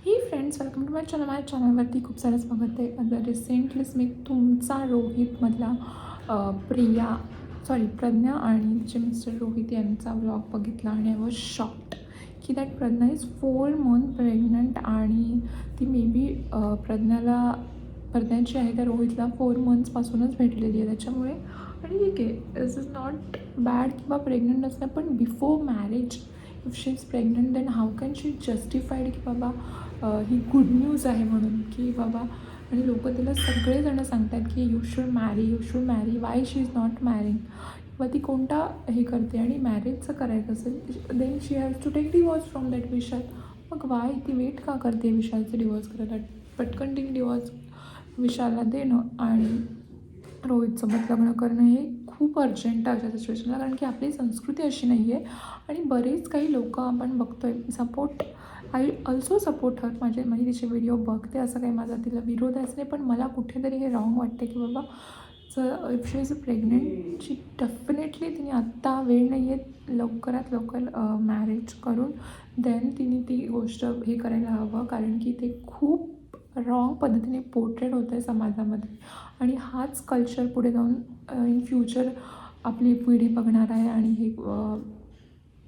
हे friends, welcome to my channel. माझ्या चॅनलवरती खूप सारं स्वागत आहे. आता रिसेंटलीच मी तुमचा रोहितमधला प्रज्ञा आणि तिचे मिस्टर रोहित यांचा व्लॉग बघितला आणि आय वॉज शॉक्ड की that Pragya is 4 month pregnant आणि ती मे बी प्रज्ञाची आहे त्या रोहितला 4 मंथ्सपासूनच भेटलेली आहे. त्याच्यामुळे आणि ठीक आहे, दिस इज नॉट बॅड किंवा प्रेग्नंट नसणं, पण before marriage if she is pregnant then how can she justified की बाबा ही गुड न्यूज आहे म्हणून की बाबा. आणि लोक तिला सगळेजणं सांगतात की you should marry why she is not marrying किंवा ती कोणता हे करते. आणि मॅरेजचं करायचं असेल then she has to take divorce from that Vishal. मग वाय ती वेट का करते विशालचं डिवॉर्स करायला? पटकन ती डिवॉर्स विशालला देणं आणि रोहितसोबत लग्न करणं हे खूप अर्जंट आहे अशा सिच्युएशनला, कारण की आपली संस्कृती अशी नाही आहे. आणि बरेच काही लोक आपण बघतो आहे सपोर्ट. आय ऑल्सो सपोर्ट हर. मी तिचे व्हिडिओ बघते, असं काही माझा तिला विरोध आहेच नाही, पण मला कुठेतरी हे रॉंग वाटते की बाबा जर इफ शी इज प्रेग्नेंटची डेफिनेटली तिने आत्ता वेळ नाही आहे, लवकरात लवकर मॅरेज करून देन तिने ती गोष्ट हे करायला हवं, कारण की ते खूप रॉंग पद्धतीने पोर्ट्रेट होतं आहे समाजामध्ये. आणि हाच कल्चर पुढे जाऊन इन फ्युचर आपली पिढी बघणार आहे आणि हे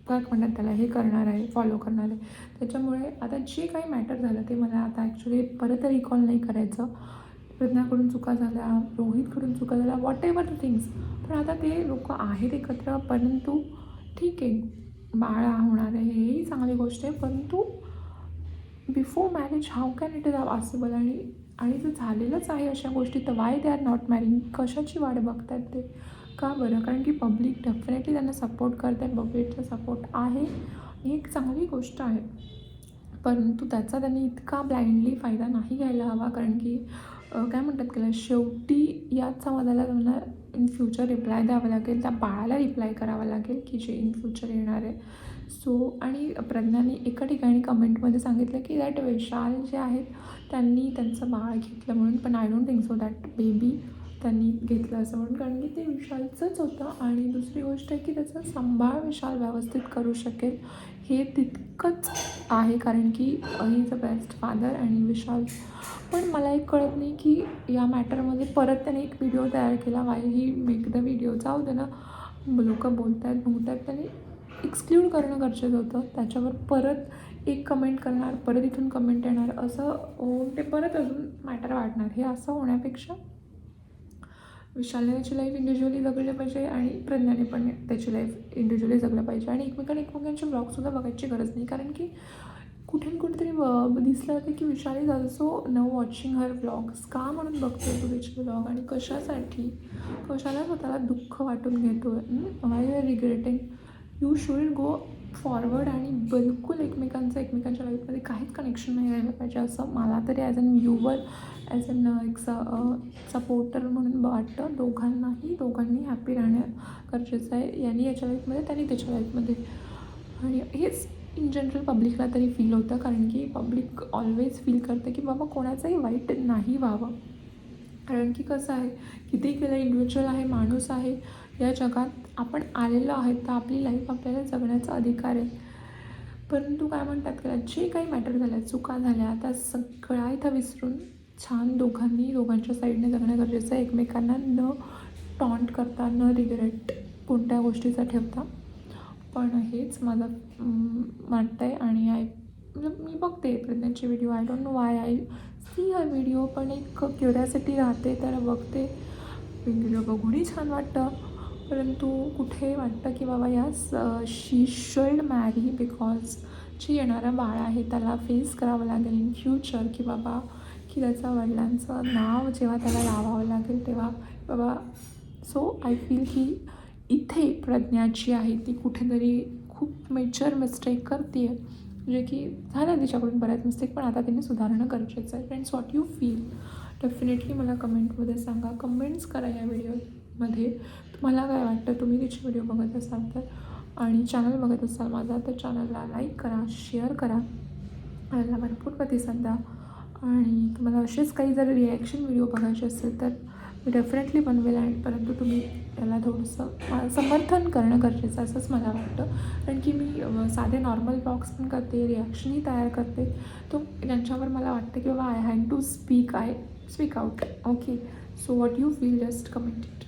काय म्हणतात त्याला, हे करणार आहे, फॉलो करणार आहे. त्याच्यामुळे आता जे काही मॅटर झालं ते मला आता ॲक्च्युली परत रिकॉल नाही करायचं. प्रज्ञाकडून चुका झाल्या, रोहितकडून चुका झाल्या, वॉट एव्हर द थिंग्स. पण आता ते लोक आहेत एकत्र, परंतु ठीक आहे, बाळा होणार आहे हेही चांगली गोष्ट आहे, परंतु before marriage how can it is possible? आणि जर झालेलंच आहे अशा गोष्टी तर Y they are not marrying? कशाची वाट बघतात ते? का बरं? कारण की पब्लिक डेफिनेटली त्यांना सपोर्ट करत आहे, पब्लिकचा सपोर्ट आहे, ही एक चांगली गोष्ट आहे. परंतु त्याचा त्यांनी इतका ब्लाइंडली फायदा नाही घ्यायला हवा, कारण की काय म्हणतात त्याला, शेवटी याच समाजाला त्यांना इन फ्युचर रिप्लाय द्यावं लागेल, त्या बाळाला रिप्लाय करावा लागेल की जे इन फ्युचर येणार आहे. सो आणि प्रज्ञाने एका ठिकाणी कमेंटमध्ये सांगितलं की दॅट विशाल जे आहेत त्यांनी त्यांचं बाळ घेतलं म्हणून, पण I don't think so that baby त्यांनी घेतलं असं म्हणून, कारण की ते विशालचंच होतं. आणि दुसरी गोष्ट आहे की त्याचा सांभाळ विशाल व्यवस्थित करू शकेल हे तितकंच आहे, कारण की he is a best father आणि विशाल. पण मला एक कळत नाही की या मॅटरमध्ये परत त्याने एक व्हिडिओ तयार केला, Y he make the video. जाऊ दे ना, लोक बोलत आहेत त्याने एक्सक्ल्यूड करणं गरजेचं होतं. त्याच्यावर परत एक कमेंट करणार, परत इथून कमेंट येणार, असं होऊन ते परत अजून मॅटर वाढणार. हे असं होण्यापेक्षा विशालने त्याची लाईफ इंडिव्हिज्युअली जगली पाहिजे आणि प्रज्ञाने पण त्याची लाईफ इंडिव्हिज्युअली जगलं पाहिजे. आणि एकमेकांचे ब्लॉगसुद्धा बघायची गरज नाही, कारण की कुठे कुठेतरी दिसलं होतं की विशाल इज ऑल्सो नव वॉचिंग हर व्लॉग्स. का म्हणून बघतोय तू तिचे व्लॉग आणि कशासाठी? कशाला स्वतःला दुःख वाटून घेतो आहे? Why you are regretting? You should go forward. आणि बिलकुल एकमेकांच्या लाईफमध्ये काहीच कनेक्शन नाही राहिलं पाहिजे, असं मला तरी as an viewer, as an एक सपोर्टर म्हणून वाटतं. दोघांनी हॅपी राहणं गरजेचं आहे, यांनी याच्या लाईफमध्ये, त्यांनी त्याच्या लाईफमध्ये. आणि हेच इन जनरल पब्लिकला तरी फील होतं, कारण की पब्लिक ऑलवेज फील करतं की बाबा कोणाचंही वाईट नाही व्हावं. कारण की कसं आहे, कितीही केलं इंडिव्हिज्युअल आहे, माणूस आहे, या जगात आपण आलेलो आहे, तर आपली लाईफ आपल्याला जगण्याचा अधिकार आहे. परंतु काय म्हणतात का, जे काही मॅटर झालं, चुका झाल्या, त्या सगळ्या इथं विसरून छान दोघांच्या साईडने जगणं गरजेचं आहे. एकमेकांना न टॉन्ट करता, न रिग्रेट कोणत्या गोष्टीचा ठेवता. पण हेच माझं वाटतं आहे. आणि मी बघते प्रज्ञाचे video. I don't know why I see her video, पण एक क्युरियासिटी राहते तर बघते. व्हिडिओ बघूनही छान वाटतं, परंतु कुठे वाटतं की बाबा यास शी शुड मॅरी, बिकॉज जे येणारं बाळ आहे त्याला फेस करावं लागेल इन फ्युचर, की बाबा की त्याचं वडिलांचं नाव जेव्हा त्याला लावावं लागेल तेव्हा बाबा. सो आय फील की इथे प्रज्ञा जी आहे ती कुठेतरी खूप मेजर मिस्टेक करते आहे, जे की झालं तिच्याकडून बऱ्याच मिस्टेक, पण आता तिने सुधारणं गरजेचं आहे. Friends, what you feel? Definitely मला कमेंटमध्ये सांगा, कमेंट्स करा या व्हिडिओमध्ये. तुम्हाला काय वाटतं? तुम्ही तिचे व्हिडिओ बघत असाल तर, आणि चॅनल बघत असाल माझा तर चॅनलला लाईक करा, शेअर करा, मला भरपूर प्रतिसाद द्या. आणि तुम्हाला असेच काही जर रिॲक्शन व्हिडिओ बघायचे असेल तर मी डेफिनेटली बनवेल. आणि परंतु तुम्ही याला थोडंसं समर्थन करणं गरजेचं असंच मला वाटतं. कारण की मी साधे नॉर्मल ब्लॉग्स पण करते, रिॲक्शनही तयार करते. तो ज्यांच्यावर मला वाटतं की बाबा I had to speak out. Okay, so what you feel just comment it.